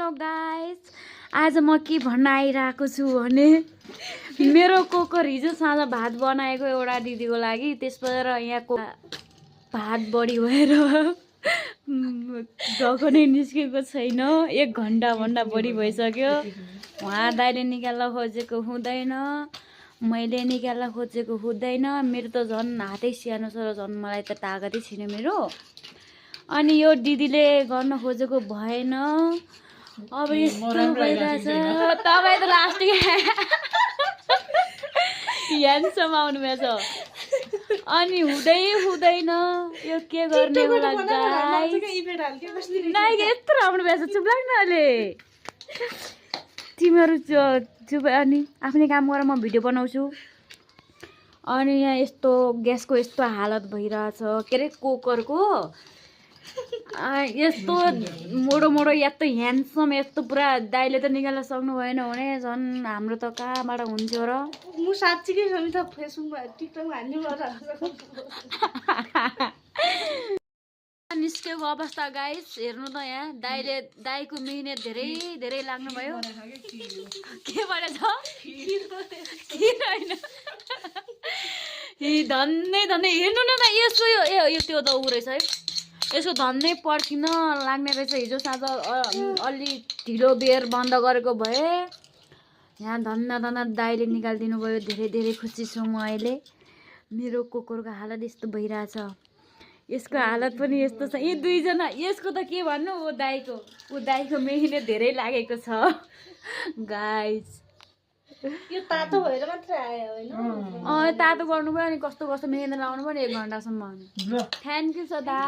Hello guys, आज म के भन्न आइरहेको छु भने मेरो कोकर हिजो साँझ भात बनाएको एउटा दिदीको लागि, त्यसबाट यहाँको भात बढी भएर ढको नै निस्केको छैन। 1 घन्टाभन्दा बढी भइसक्यो। उहाँ दाइले निकाल्न खोजेको हुँदैन, मैले निकाल्न खोजेको हुँदैन। मेरो त झन् हातै सानो छ र झन् मलाई त तागतै छैन मेरो। अनि यो दिदीले गर्न खोजेको भएन। अब यस्तो भइरहेछ। तपाईँ त लास्टिङ ह्यान्डसम आउनुभएछ। अनि हुँदैन यो के गर्ने होला गाइस। नाइ यत्रो आउनुभएछ, चुप लाग्न अहिले। तिमीहरू चुप अनि आफ्नै काम गर, म भिडियो बनाउँछु। अनि यहाँ यस्तो ग्यासको यस्तो हालत भइरहेछ, के अरे कुकरको यस्तो मोडो यस्तो ह्यान्डसम यस्तो पुरा दाइले त निकाल्न सक्नु भएन भने झन् हाम्रो त कहाँबाट हुन्थ्यो र। म साँच्चीकै समी त फेसबुकमा टिकटकमा हाल्ने भएर निस्केको अवस्था गाइस हेर्नु त। यहाँ दाइको मिहिनेत धेरै लाग्नु भयो। के भनेछ खिर होइन धन्नै हेर्नु न यसको यो त्यो त उ रहेछ है। यसको धन्नै पर्खिन लाग्ने रहेछ। हिजो साँझ अलि ढिलो बेर बन्द गरेको भए यहाँ धन्न दाइले निकालिदिनु भयो। धेरै खुसी छु म अहिले। मेरो कुकुरको हालत यस्तो भइरहेछ, यसको हालत पनि यस्तो छ। यी दुईजना, यसको त के भन्नु, ऊ दाइको मेहनत धेरै लागेको छ गाइस। यो तातो भएर मात्र आयो हैन। तातो गर्नु भयो अनि कस्तो मेहनत लाउनु भयो नि 1 घन्टासम्म। थ्याङ्क यू सदा।